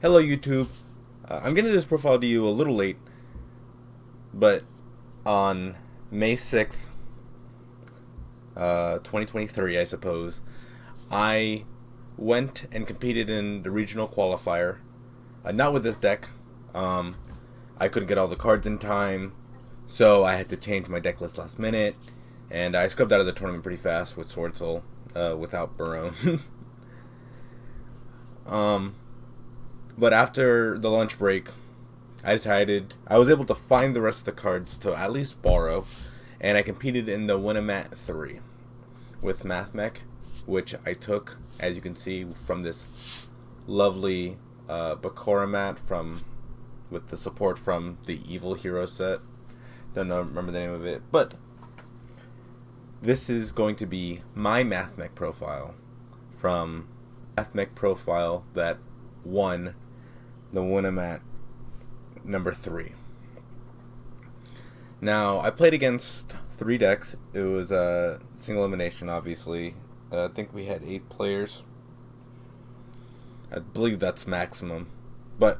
Hello YouTube. I'm getting this profile to you a little late, but on May 6th, 2023, I suppose, I went and competed in the regional qualifier. Not with this deck. I couldn't get all the cards in time, so I had to change my deck list last minute, and I scrubbed out of the tournament pretty fast with Sword Soul, without Barone. But after the lunch break, I decided I was able to find the rest of the cards to at least borrow, and I competed in the Winamath 3 with Mathmech, which I took, as you can see, from this lovely Bakura mat with the support from the Evil Hero set. Remember the name of it, but this is going to be my Mathmech profile from Mathmech profile that won the Winamath number 3. Now, I played against 3 decks. It was a single elimination, obviously. I think we had 8 players. I believe that's maximum. But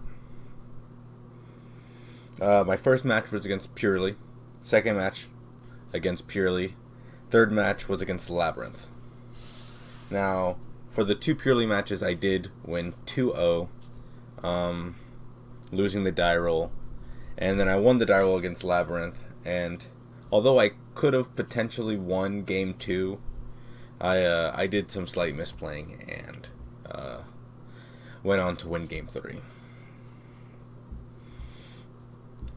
my first match was against Purely. Second match against Purely. Third match was against Labyrinth. Now, for the 2 Purely matches, I did win 2-0, losing the die roll. And then I won the die roll against Labyrinth. And although I could have potentially won game 2, I did some slight misplaying and went on to win game 3.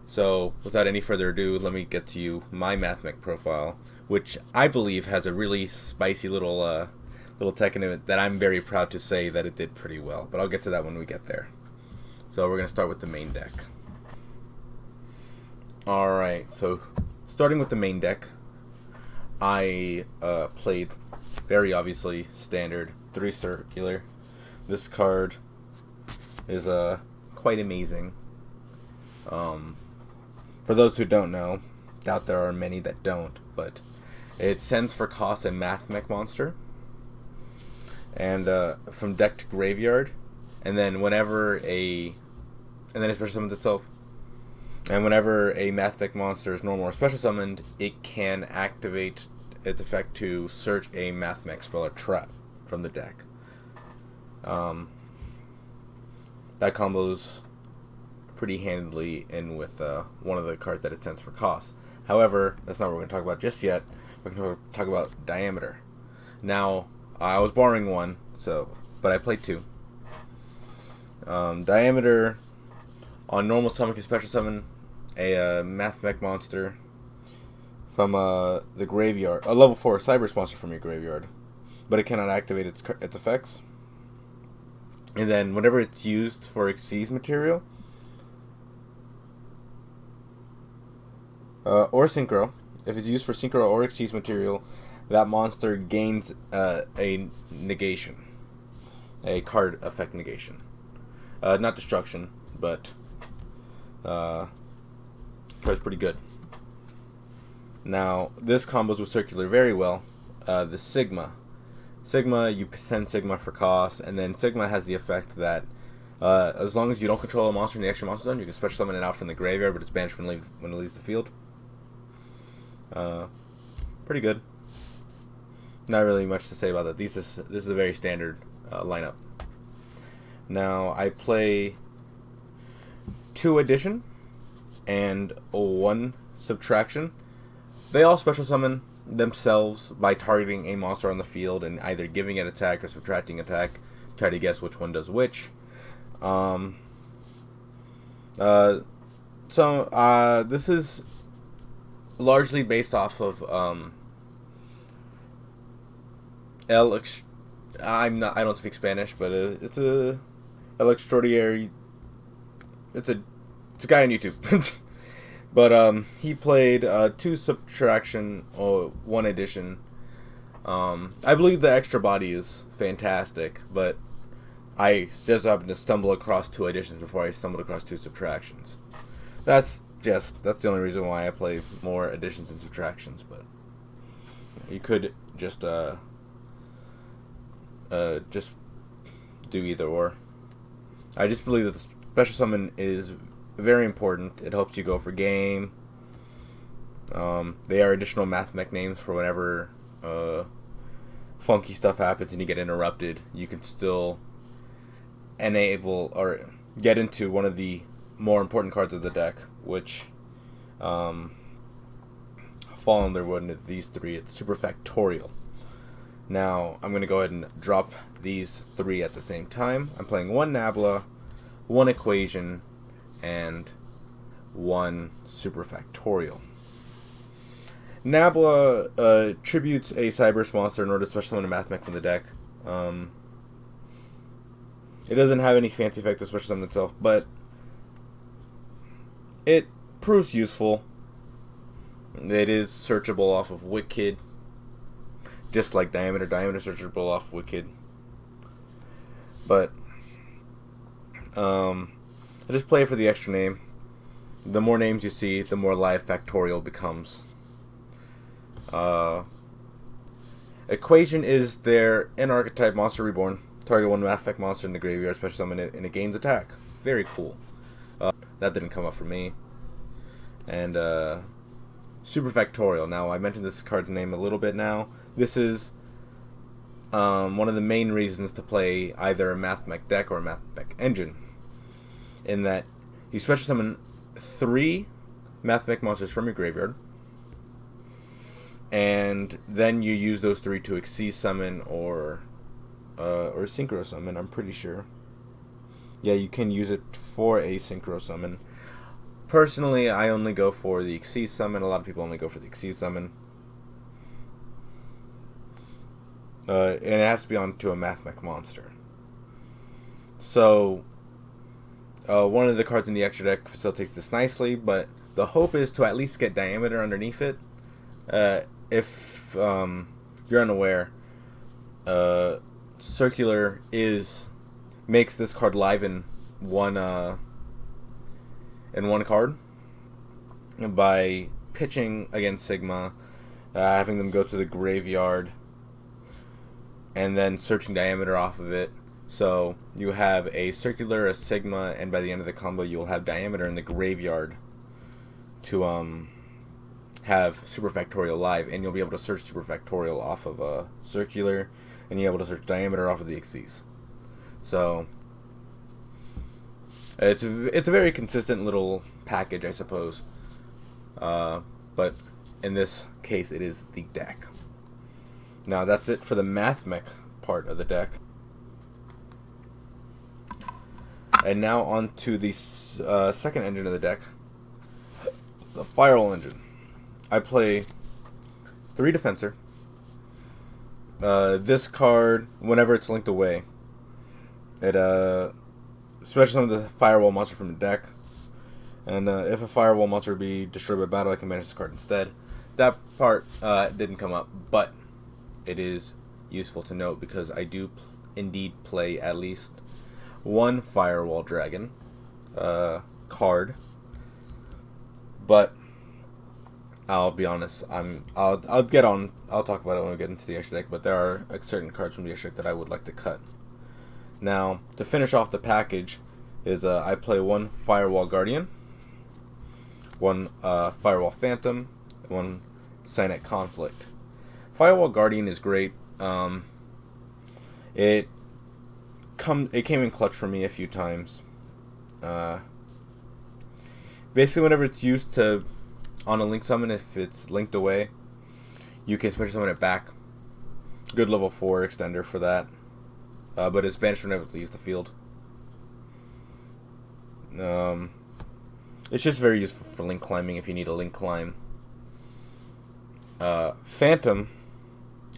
So, without any further ado, let me get to you my Mathmech profile, which I believe has a really spicy little tech in it that I'm very proud to say that it did pretty well. But I'll get to that when we get there. So we're going to start with the main deck. Alright, so starting with the main deck, I played very obviously standard 3 circular. This card is quite amazing. For those who don't know, doubt there are many that don't, but it sends for cost a Mathmech monster. And from deck to graveyard, and then it special summons itself. And whenever a Mathmech monster is normal or special summoned, it can activate its effect to search a Mathmech spell or trap from the deck. That combos pretty handily in with one of the cards that it sends for cost. However, that's not what we're going to talk about just yet. We're going to talk about Diameter. Now, I was borrowing one, but I played 2. Diameter on normal summon can special summon a Mathmech monster from the graveyard, a level 4 Cyber monster from your graveyard, but it cannot activate its effects. And then whenever it's used for Xyz material or Synchro, if it's used for Synchro or Xyz material, that monster gains a negation, a card effect negation. Not destruction, but card's pretty good. Now, this combos with Circular very well. The Sigma, you send Sigma for cost, and then Sigma has the effect that as long as you don't control a monster in the extra monster zone, you can special summon it out from the graveyard, but it's banished when it leaves the field. Pretty good. Not really much to say about that. This is a very standard lineup. Now, I play 2 addition and 1 subtraction. They all special summon themselves by targeting a monster on the field and either giving it attack or subtracting attack. Try to guess which one does which. This is largely based off of I don't speak Spanish, but it's a El Extraordinary. It's a guy on YouTube. But he played 2 subtraction or 1 addition. I believe the extra body is fantastic, but I just happened to stumble across 2 additions before I stumbled across 2 subtractions. That's the only reason why I play more additions and subtractions. But you could just do either or. I just believe that the special summon is very important. It helps you go for game. They are additional Mathmech names for whenever funky stuff happens and you get interrupted. You can still enable or get into one of the more important cards of the deck, which fall under one of these three. It's Super Factorial. Now, I'm going to go ahead and drop these three at the same time. I'm playing one Nabla, one Equation, and one Super Factorial. Nabla tributes a Cyberse monster in order to special summon a Mathmech from the deck. It doesn't have any fancy effect to special summon itself, but it proves useful. It is searchable off of Wicked, just like Diameter. Diameter searchable off Wicked. But I just play it for the extra name. The more names you see, the more live Factorial becomes. Equation is their in-archetype monster reborn. Target one Mathmech monster in the graveyard, special summon it, and it gains attack. Very cool. That didn't come up for me. And Super Factorial. Now, I mentioned this card's name a little bit now. This is one of the main reasons to play either a Mathmech deck or a Mathmech engine. In that you special summon 3 Mathmech monsters from your graveyard, and then you use those 3 to Xyz summon or Synchro summon, I'm pretty sure. Yeah, you can use it for a Synchro summon. Personally, I only go for the Xyz summon. A lot of people only go for the Xyz summon. And it has to be onto a Mathmech monster. So, one of the cards in the extra deck facilitates this nicely, but the hope is to at least get Diameter underneath it. If you're unaware, Circular makes this card live in one card by pitching against Sigma, having them go to the graveyard, and then searching Diameter off of it. So you have a Circular, a Sigma, and by the end of the combo you'll have Diameter in the graveyard to have Super Factorial live, and you'll be able to search Super Factorial off of a Circular, and you're able to search Diameter off of the Xyz. So it's a very consistent little package, I suppose. But in this case, it is the deck. Now that's it for the Mathmech part of the deck. And now on to the second engine of the deck, the Firewall engine. I play 3 Defensor. This card, whenever it's linked away, it special summons the Firewall monster from the deck. And if a Firewall monster be destroyed by battle, I can manage this card instead. That part didn't come up, but it is useful to note because I do indeed play at least one Firewall Dragon card. But I'll be honest, I'll talk about it when we get into the extra deck, but there are certain cards from the extra deck that I would like to cut. Now, to finish off the package is I play one Firewall Guardian, one Firewall Phantom, and one CYAC Conflict. Firewall Guardian is great. It came in clutch for me a few times. Basically, whenever it's used on a link summon, if it's linked away, you can special summon it back. Good level 4 extender for that. But it's banished whenever it leaves the field. It's just very useful for link climbing if you need a link climb. Phantom,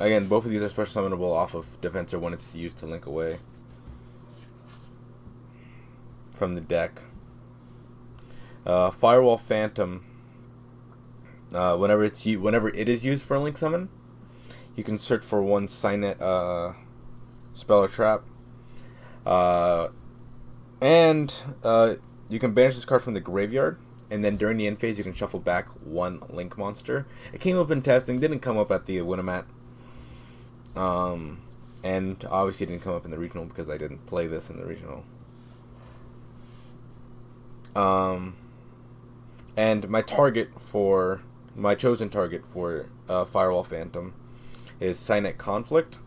again, both of these are special summonable off of Defensor when it's used to link away from the deck. Firewall Phantom, whenever it is used for a link summon, you can search for one CYAC spell or trap, and you can banish this card from the graveyard, and then during the end phase you can shuffle back one link monster. It came up in testing, didn't come up at the Winamat, and obviously it didn't come up in the regional because I didn't play this in the regional. Um, and my chosen target for Firewall Phantom is Cynet Conflict.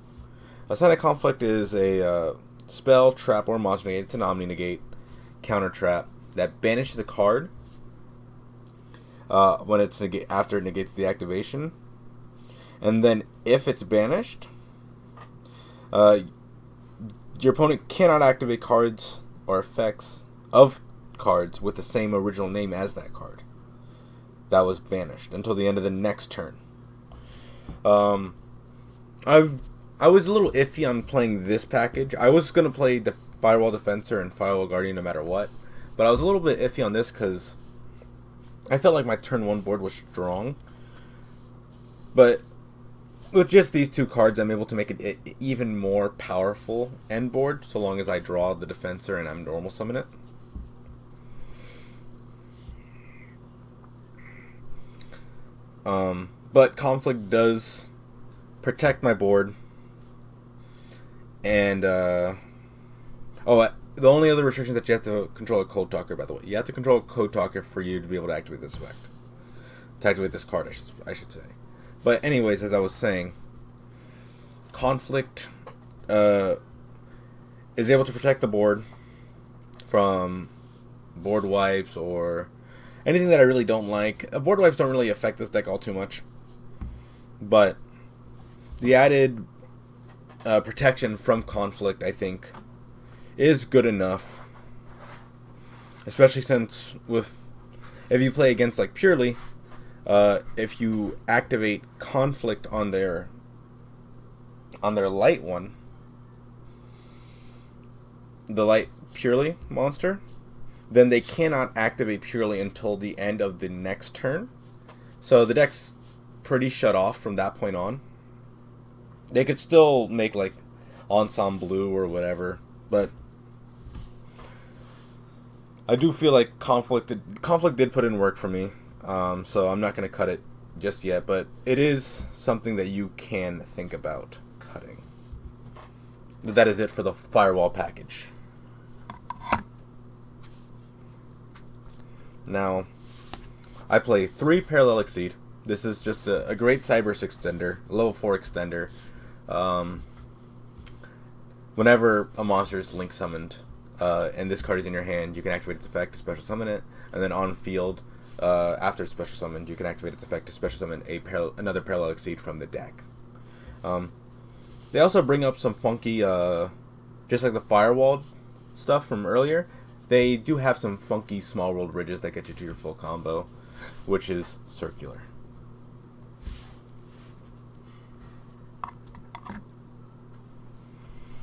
A Cynet Conflict is a spell, trap, or monster negate. It's an Omni Negate counter trap that banishes the card when it's after it negates the activation. And then if it's banished, your opponent cannot activate cards or effects of cards with the same original name as that card that was banished until the end of the next turn. I was a little iffy on playing this package. I was going to play the Firewall Defensor and Firewall Guardian no matter what, but I was a little bit iffy on this because I felt like my turn 1 board was strong. But with just these 2 cards, I'm able to make it even more powerful end board, so long as I draw the Defensor and I'm normal summon it. But Conflict does protect my board. And, the only other restriction is that you have to control a Code Talker, by the way. You have to control a Code Talker for you to be able to activate this effect. To activate this card, I should say. But anyways, as I was saying, Conflict is able to protect the board from board wipes or anything that I really don't like. Board wipes don't really affect this deck all too much. But the added protection from Conflict, I think, is good enough. Especially since if you play against like Purely, if you activate Conflict on their light one, the light Purely monster, then they cannot activate Purely until the end of the next turn. So the deck's pretty shut off from that point on. They could still make like Ensemble Blue or whatever, but I do feel like Conflict did put in work for me. So I'm not going to cut it just yet, but it is something that you can think about cutting. But that is it for the Firewall package. Now, I play 3 Parallel Exceed. This is just a great Cyberse extender, a level 4 extender. Whenever a monster is link summoned, and this card is in your hand, you can activate its effect to special summon it, and then on field, after it's special summoned, you can activate its effect to special summon another Parallel Exceed from the deck. They also bring up some funky, just like the Firewall stuff from earlier, they do have some funky Small World Ridges that get you to your full combo, which is circular.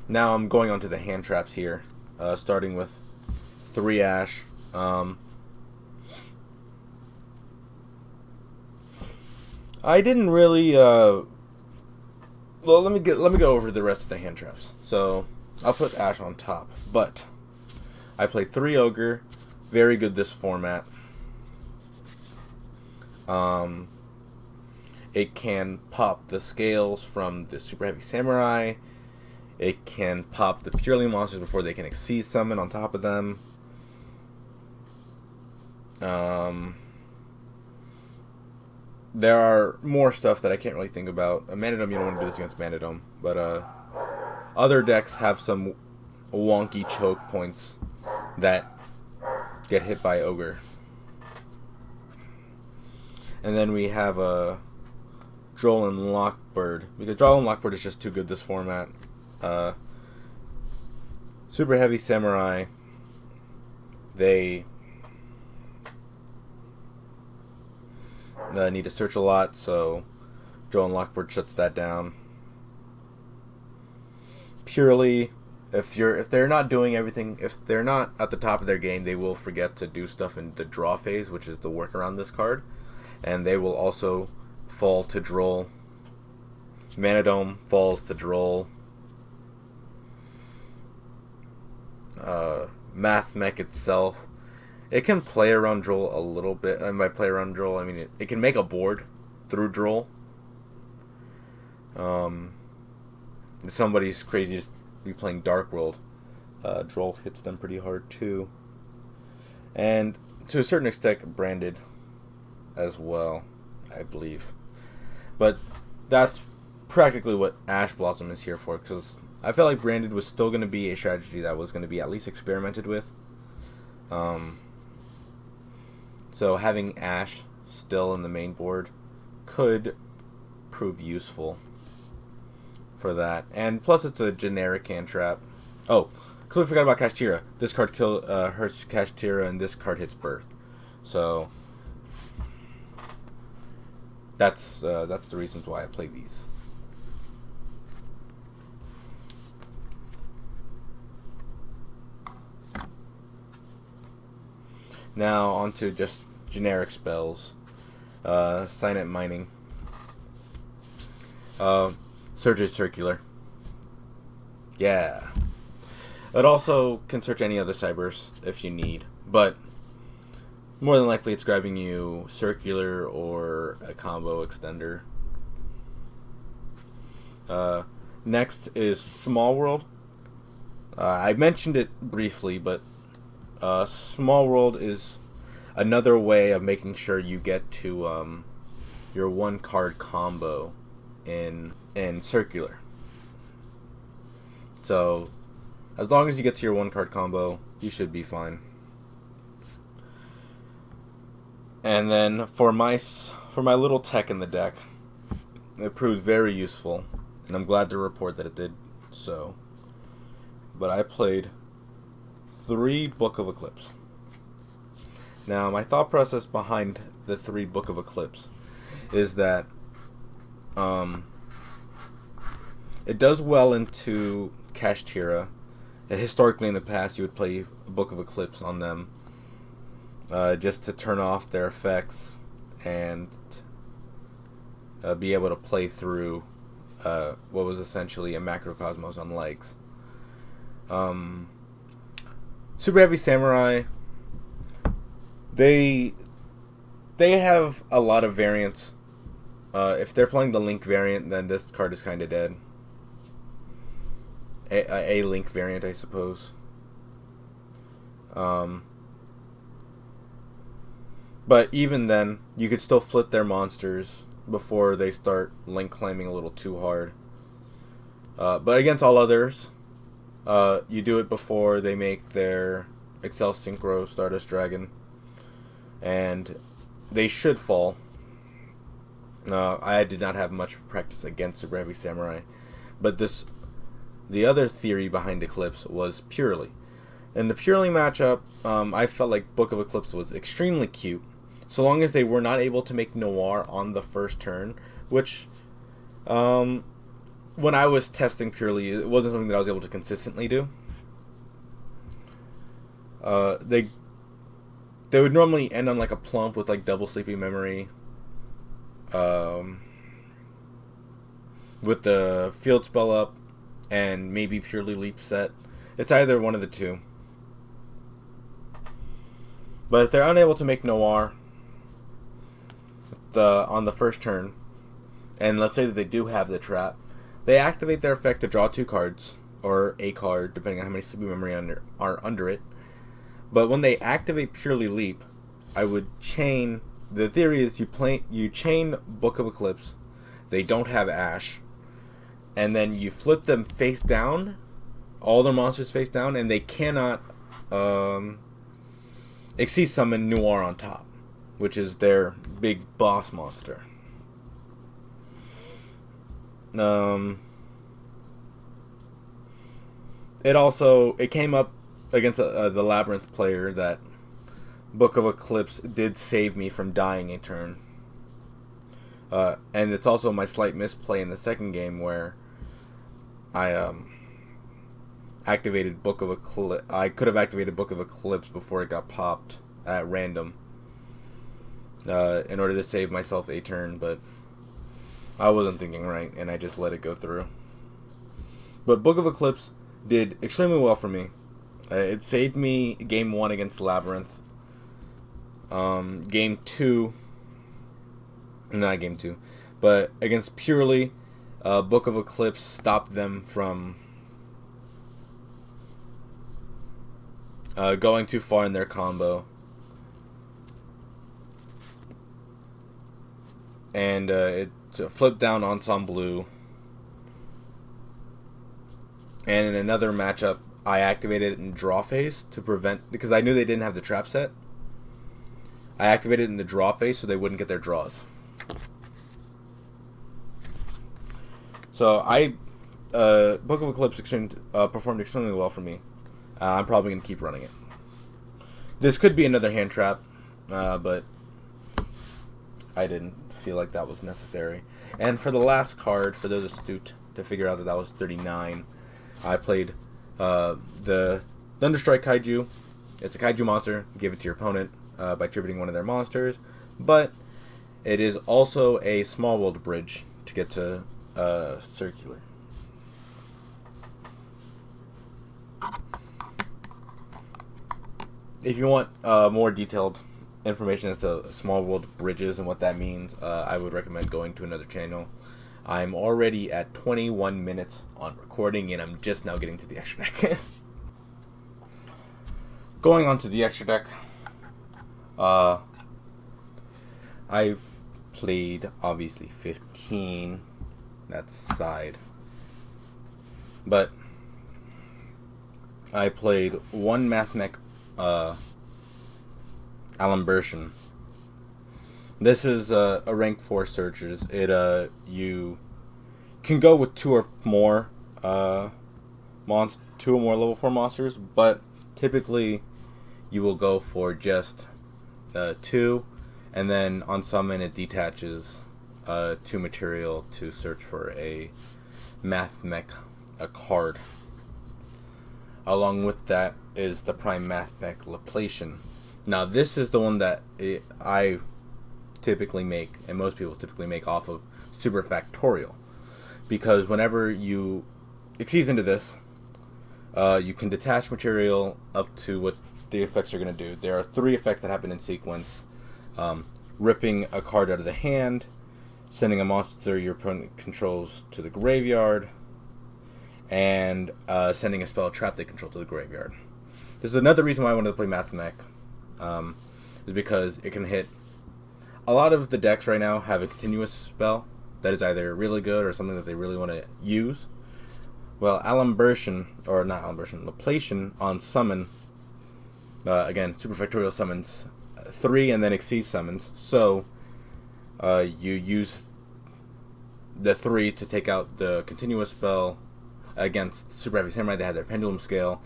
Now I'm going on to the hand traps here, starting with 3 Ash. I didn't really. Well, let me go over the rest of the hand traps. So I'll put Ash on top, but I play 3 Ogre, very good this format. It can pop the scales from the Super Heavy Samurai. It can pop the Purely monsters before they can Exceed Summon on top of them. There are more stuff that I can't really think about. Manadome, you don't want to do this against Manadome. But other decks have some wonky choke points that get hit by Ogre. And then we have Droll and Lockbird. Because Droll and Lockbird is just too good this format. Super Heavy Samurai, they need to search a lot, so Droll and Lockbird shuts that down. Purely, if they're not doing everything, if they're not at the top of their game, they will forget to do stuff in the draw phase, which is the work around this card, and they will also fall to Droll. Manadome falls to Droll. Mathmech itself, it can play around Droll a little bit, and by play around Droll, I mean it can make a board through Droll. If somebody's crazy to be playing Dark World, Droll hits them pretty hard too. and to a certain extent branded as well, I believe. But that's practically what Ash Blossom is here for, because I felt like branded was still going to be a strategy that was going to be at least experimented with. So having Ash still in the main board could prove useful for that. And plus it's a generic hand trap. Oh, completely forgot about Kashtira. This card hurts Kashtira, and this card hits Birth. So that's the reasons why I play these. Now onto just generic spells. Signet Mining. Surge's Circular. Yeah. It also can search any other Cyberse if you need, but more than likely it's grabbing you Circular or a combo extender. Next is Small World. I mentioned it briefly, but Small World is another way of making sure you get to your one card combo in Circular. So as long as you get to your one card combo, you should be fine. And then for my little tech in the deck, it proved very useful, and I'm glad to report that it did so. But I played 3 Book of Eclipse. Now, my thought process behind the 3 Book of Eclipse is that it does well into Kashtira. Historically, in the past, you would play a Book of Eclipse on them just to turn off their effects and be able to play through what was essentially a Macrocosmos on legs. Super Heavy Samurai, they have a lot of variants. If they're playing the Link variant, then this card is kind of dead. A Link variant, I suppose. But even then, you could still flip their monsters before they start Link claiming a little too hard. But against all others, you do it before they make their Excel Synchro Stardust Dragon, and they should fall. I did not have much practice against Super Heavy Samurai, but the other theory behind Eclipse was Purely. In the Purely matchup, I felt like Book of Eclipse was extremely cute, so long as they were not able to make Noir on the first turn, which, when I was testing Purely, it wasn't something that I was able to consistently do. They would normally end on like a plump with like double Sleepy Memory, with the field spell up, and maybe Purely Leap set. It's either one of the two. But if they're unable to make Noir on the first turn, and let's say that they do have the trap, they activate their effect to draw 2 cards, or a card, depending on how many Sleepy Memory are under it. But when they activate Purely Leap, I would chain. The theory is you chain Book of Eclipse. They don't have Ash, and then you flip them face down, all their monsters face down, and they cannot Exceed Summon Noir on top, which is their big boss monster. It came up against the Labyrinth player that Book of Eclipse did save me from dying a turn. And it's also my slight misplay in the second game where I activated Book of Eclipse. I could have activated Book of Eclipse before it got popped at random in order to save myself a turn, but I wasn't thinking right, and I just let it go through. But Book of Eclipse did extremely well for me. It saved me game 1 against Labyrinth. Game 2, not game 2, but against Purely, Book of Eclipse stopped them from going too far in their combo. and it's a flip down ensemble blue. And in another matchup, I activated it in draw phase to prevent, because I knew they didn't have the trap set. I activated it in the draw phase so they wouldn't get their draws. So Book of Eclipse performed extremely well for me. I'm probably going to keep running it. This could be another hand trap, but I didn't feel like that was necessary. And for the last card, for those astute to figure out that was 39, I played the Thunderstrike Kaiju. It's a Kaiju monster. You give it to your opponent by tributing one of their monsters. But it is also a small world bridge to get to circular. If you want more detailed information as to small world bridges and what that means, I would recommend going to another channel. I'm already at 21 minutes on recording, and I'm just now getting to the extra deck. Going on to the extra deck, I've played, obviously, 15. That's side. But I played one Mathmech Alimbertion. This is a rank 4 searchers. You can go with 2 or more 2 or more level 4 monsters, but typically you will go for just 2, and then on summon it detaches 2 material to search for a Mathmech, a card. Along with that is the Prime Mathmech Laplation. Now this is the one that I typically make, and most people typically make off of Super Factorial, because whenever you exceed into this, you can detach material up to what the effects are going to do. There are 3 effects that happen in sequence: ripping a card out of the hand, sending a monster your opponent controls to the graveyard, and sending a spell trap they control to the graveyard. This is another reason why I wanted to play Mathmech, is because it can hit. A lot of the decks right now have a continuous spell that is either really good or something that they really want to use. Well, Laplation on summon, again, Super Factorial summons 3 and then exceed summons. So you use the 3 to take out the continuous spell against Super Heavy Samurai. They had their Pendulum Scale.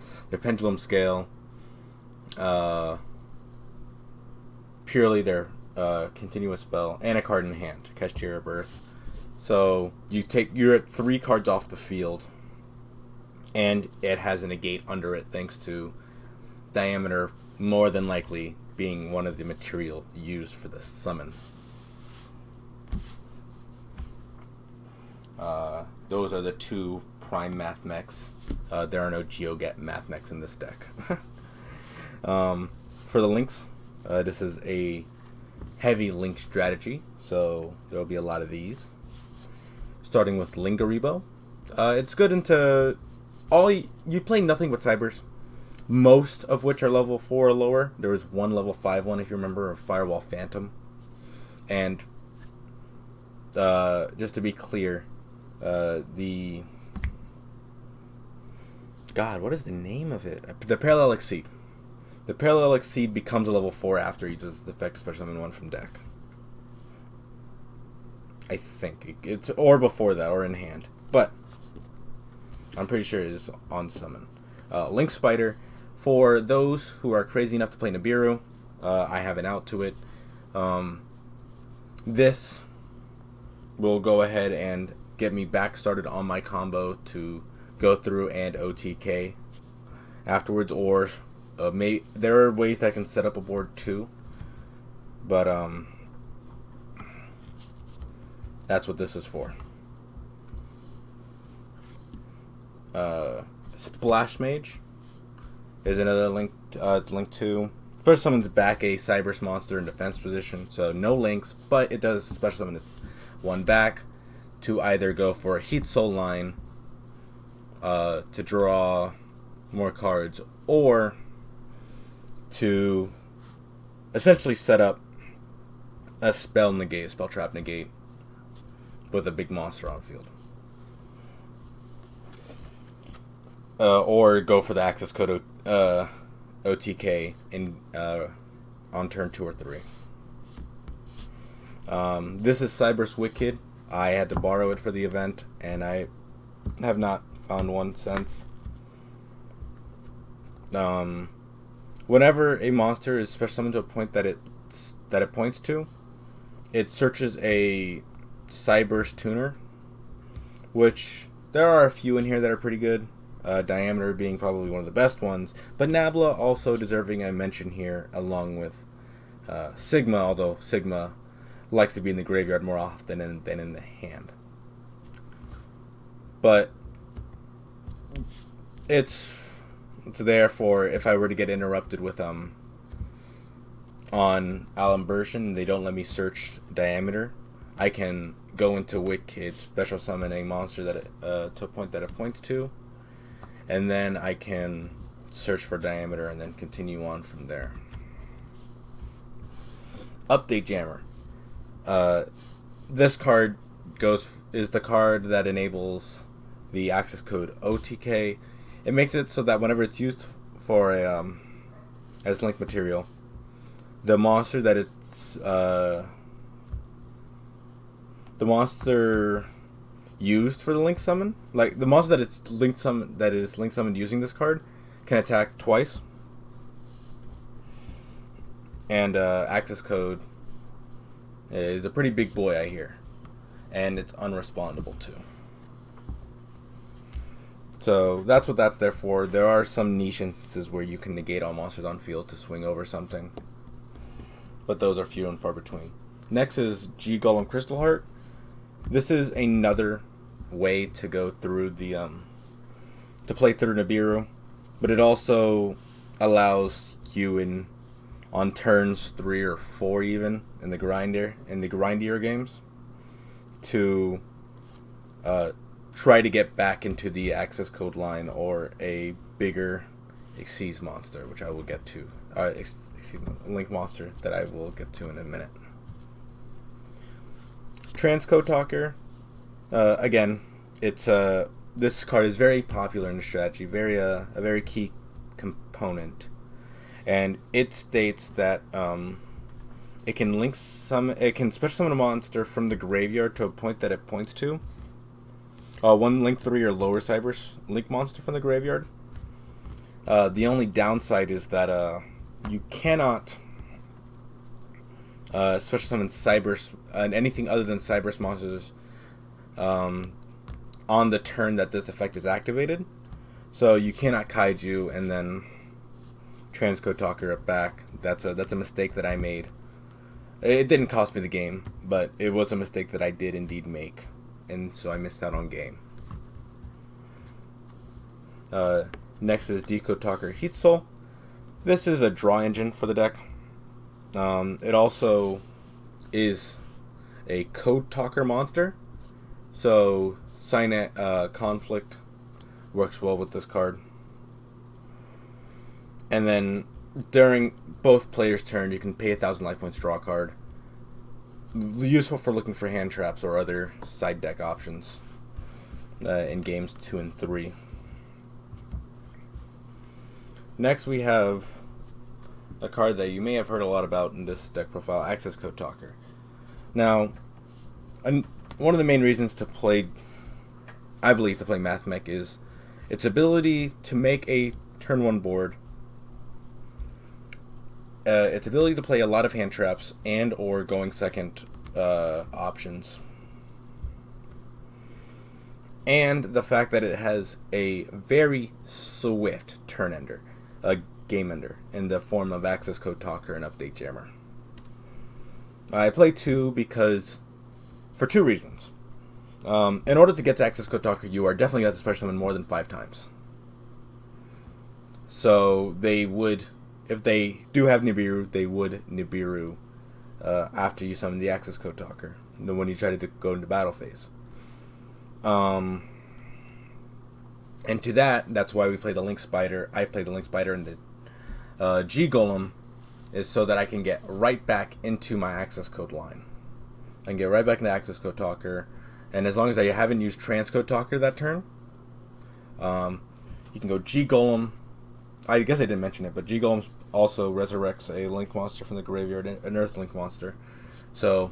Purely their continuous spell, and a card in hand, Cashier Birth. So you're at 3 cards off the field, and it has a negate under it thanks to Diameter more than likely being one of the material used for the summon. Those are the 2 Prime Mathmechs. There are no GeoGet Mathmechs in this deck. For the links, this is a heavy link strategy, so there will be a lot of these. Starting with Lingaribo. It's good into you play nothing but Cybers, most of which are level 4 or lower. There was one level 5 one, if you remember, a Firewall Phantom. And just to be clear, what is the name of it? The Parallel Exceed. The Parallel Exceed becomes a level 4 after he does the effect Special Summon 1 from deck. I think it's or before that or in hand, but I'm pretty sure it is on summon. Link Spider, for those who are crazy enough to play Nibiru, I have an out to it. This will go ahead and get me back started on my combo to go through and OTK afterwards, or there are ways that I can set up a board too, but that's what this is for. Splash Mage is another link to. First summons back a Cybers monster in defense position, so no links, but it does special summon its 1 back to either go for a Heat Soul line to draw more cards, or to essentially set up a spell negate, a spell trap negate, with a big monster on field. Or go for the access code OTK on turn 2 or 3. This is Cyber's Wicked. I had to borrow it for the event, and I have not found one since. Whenever a monster is special summoned to a point that it points to, it searches a Cyber's tuner, which there are a few in here that are pretty good. Diameter being probably one of the best ones, but Nabla also deserving a mention here, along with Sigma, although Sigma likes to be in the graveyard more often than in the hand. But it's there for if I were to get interrupted with on Alimbersion, they don't let me search Diameter, I can go into Wicked, special summon a monster that to a point that it points to, and then I can search for Diameter and then continue on from there. Update Jammer. This card is the card that enables the access code OTK. It makes it so that whenever it's used for as link material, the monster that it's the monster used for the link summon, like the monster that it's link summoned using this card, can attack twice. And access code is a pretty big boy, I hear, and it's unrespondable too. So that's what that's there for. There are some niche instances where you can negate all monsters on field to swing over something, but those are few and far between. Next is G Golem Crystal Heart. This is another way to go through the to play through Nibiru, but it also allows you on turns 3 or 4 even in the grindier games to try to get back into the access code line or a bigger Xyz monster, which I will get to. Link monster that I will get to in a minute. Transcode Talker. Again, it's this card is very popular in the strategy, a very key component, and it states that it can special summon a monster from the graveyard to a point that it points to. One link 3 or lower Cyber's link monster from the graveyard. The only downside is that you cannot special summon Cyber's and anything other than Cyber's monsters on the turn that this effect is activated. So you cannot Kaiju and then Transcode Talker it back. That's a mistake that I made. It didn't cost me the game, but it was a mistake that I did indeed make, and so I missed out on game. Next is Decode Talker Heat Soul. This is a draw engine for the deck. It also is a Code Talker monster, so Conflict works well with this card. And then during both players' turn, you can pay 1,000 life points, draw a card. Useful for looking for hand traps or other side deck options in games 2 and 3. Next, we have a card that you may have heard a lot about in this deck profile, Access Code Talker. Now, one of the main reasons to play Mathmech is its ability to make a turn 1 board, its ability to play a lot of hand traps and or going second options, and the fact that it has a very swift turn ender, a game ender, in the form of Access Code Talker and Update Jammer. I play 2 for 2 reasons. In order to get to Access Code Talker, you are definitely going to special summon more than 5 times. So they would, if they do have Nibiru, they would Nibiru after you summon the Access Code Talker, when you try to go into battle phase. And to that's why we play the Link Spider. I play the Link Spider, and the G Golem is so that I can get right back into my access code line. I can get right back into Access Code Talker, And as long as I haven't used Transcode Talker that turn, you can go G Golem. I guess I didn't mention it, but G Golem also resurrects a Link monster from the graveyard, an Earth Link monster. So,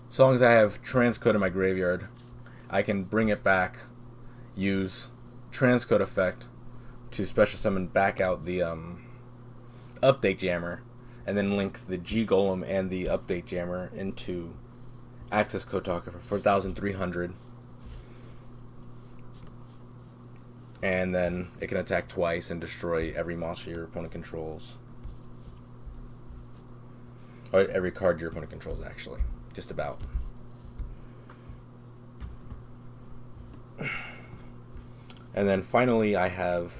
as long as I have Transcode in my graveyard, I can bring it back, use Transcode effect to special summon back out the Update Jammer, and then link the G Golem and the Update Jammer into Access Code Talker for 4,300. And then it can attack twice and destroy every monster your opponent controls. Or every card your opponent controls, actually. Just about. And then finally I have...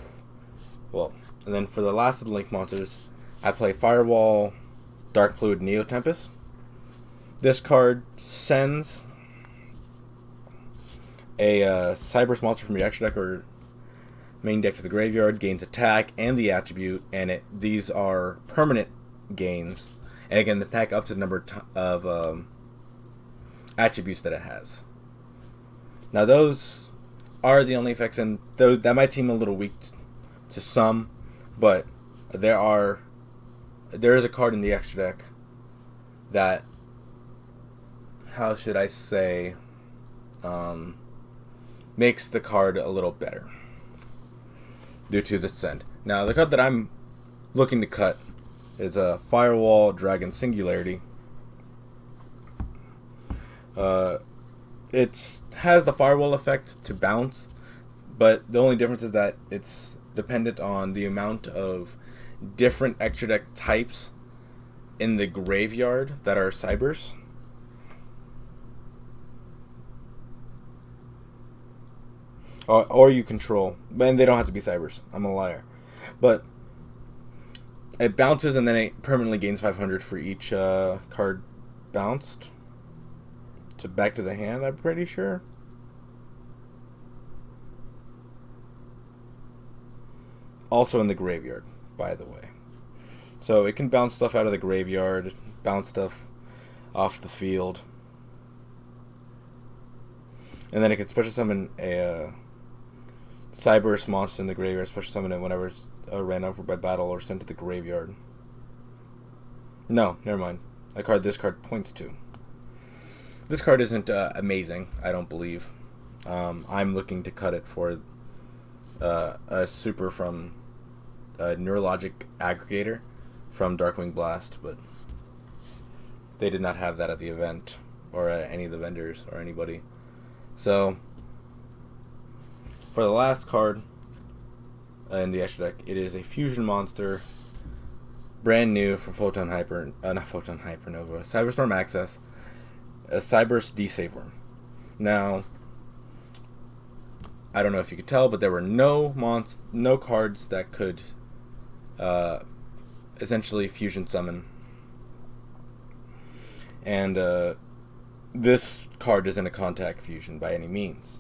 Well, and then for the last of the Link monsters, I play Firewall, Dark Fluid, Neo Tempest. This card sends a Cyberse monster from your extra deck or main deck to the graveyard, gains attack and the attribute, and these are permanent gains, and it can attack up to the number of attributes that it has. Now those are the only effects, and that might seem a little weak to some, but there is a card in the extra deck that, how should I say, makes the card a little better due to the send. Now, the card that I'm looking to cut is a Firewall Dragon Singularity. It has the Firewall effect to bounce, but the only difference is that it's dependent on the amount of different extra deck types in the graveyard that are Cybers. Or you control. And they don't have to be Cybers. I'm a liar. But it bounces and then it permanently gains 500 for each card bounced. To back to the hand, I'm pretty sure. Also in the graveyard, by the way. So it can bounce stuff out of the graveyard, bounce stuff off the field. And then it can special summon a Cyberse monster in the graveyard, special summon it whenever it's ran over by battle or sent to the graveyard. No, never mind. A card this card points to. This card isn't amazing, I don't believe. I'm looking to cut it for a super from Neurologic Aggregator from Darkwing Blast, but they did not have that at the event or at any of the vendors or anybody. So for the last card in the extra deck, it is a fusion monster, brand new from Cyberstorm Access, a Cyberse D-Save Worm. Now, I don't know if you could tell, but there were no cards that could essentially fusion summon. And this card isn't a contact fusion by any means.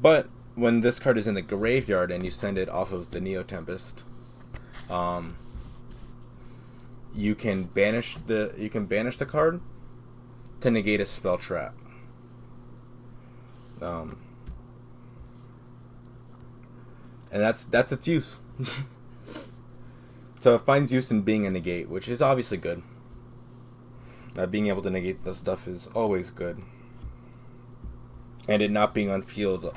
But when this card is in the graveyard and you send it off of the Neo Tempest, you can banish the card to negate a spell trap. And that's its use. So it finds use in being a negate, which is obviously good. Being able to negate this stuff is always good. And it not being on field.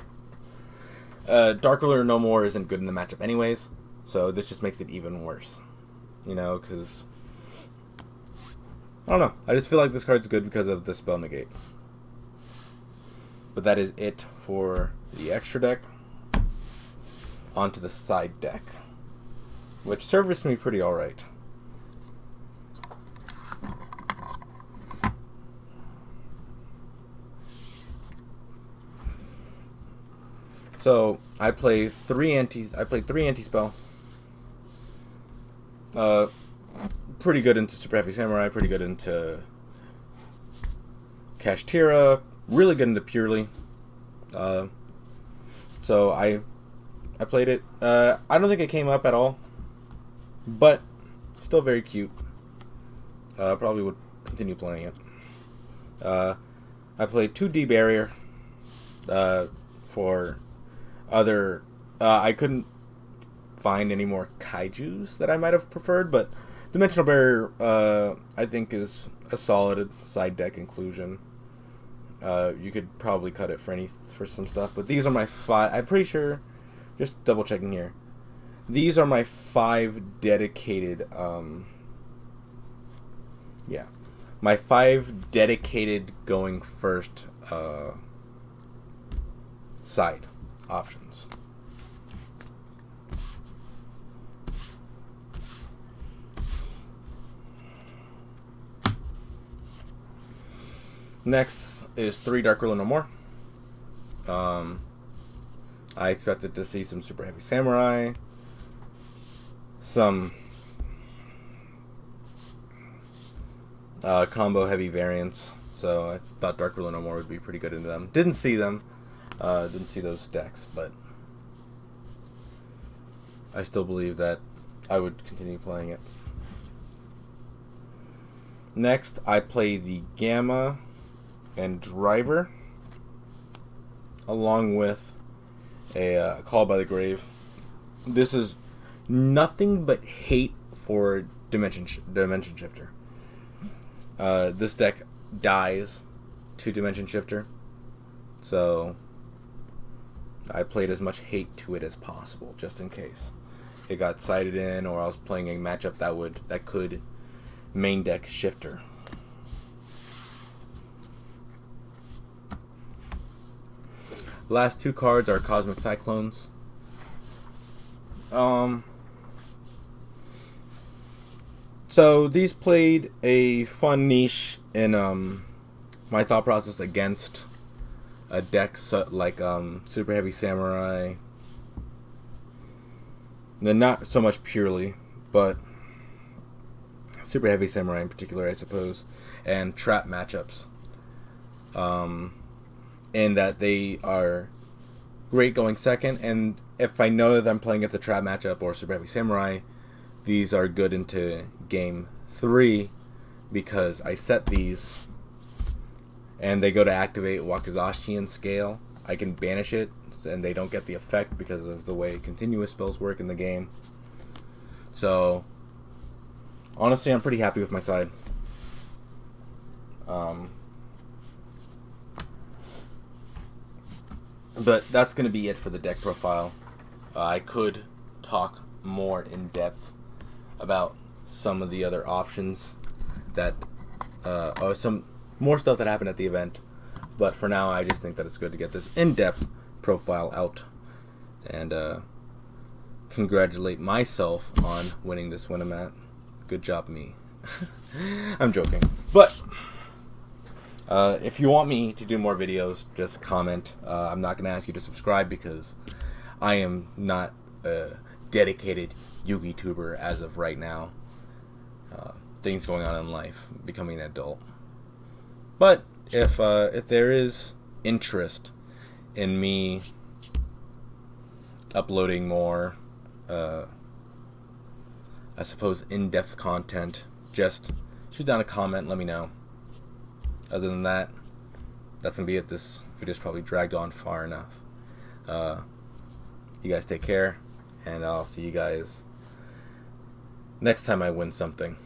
Dark Ruler No More isn't good in the matchup anyways, so this just makes it even worse. You know, because I don't know. I just feel like this card's good because of the spell negate. But that is it for the extra deck. Onto the side deck, which serviced me pretty alright. So I played three anti-spell. Pretty good into Super Heavy Samurai, pretty good into Kashtira, really good into Purely. So I played it. I don't think it came up at all, but still very cute. Probably would continue playing it. I played 2D Barrier for other... I couldn't find any more kaijus that I might have preferred, but Dimensional Barrier I think is a solid side deck inclusion. You could probably cut it for some stuff, but these are my 5. I'm pretty sure, just double checking here. These are my 5 dedicated. My 5 dedicated going first side options. Next is 3 Dark Ruler No More. I expected to see some Super Heavy Samurai, some combo heavy variants, so I thought Dark Ruler No More would be pretty good into them. Didn't see them, didn't see those decks, but I still believe that I would continue playing it. Next, I play the Gamma and Driver, along with a Call by the Grave. This is nothing but hate for Dimension Shifter. This deck dies to Dimension Shifter, so I played as much hate to it as possible, just in case it got sided in, or I was playing a matchup that could main deck Shifter. Last 2 cards are Cosmic Cyclones. So these played a fun niche in my thought process against a deck like Super Heavy Samurai. Then not so much purely, but Super Heavy Samurai in particular, I suppose, and trap matchups. In that they are great going second, and if I know that I'm playing against a trap matchup or Super Heavy Samurai, these are good into game 3 because I set these and they go to activate Wakazashian Scale. I can banish it and they don't get the effect because of the way continuous spells work in the game. So honestly, I'm pretty happy with my side. But that's going to be it for the deck profile. I could talk more in depth about some of the other options that, some more stuff that happened at the event. But for now, I just think that it's good to get this in-depth profile out and congratulate myself on winning this Winamat. Good job, me. I'm joking. But if you want me to do more videos, just comment. I'm not going to ask you to subscribe because I am not a dedicated Yu-Gi tuber as of right now. Things going on in life, becoming an adult. But if there is interest in me uploading more, I suppose, in-depth content, just shoot down a comment and let me know. Other than that, that's going to be it. This video's probably dragged on far enough. You guys take care, and I'll see you guys next time I win something.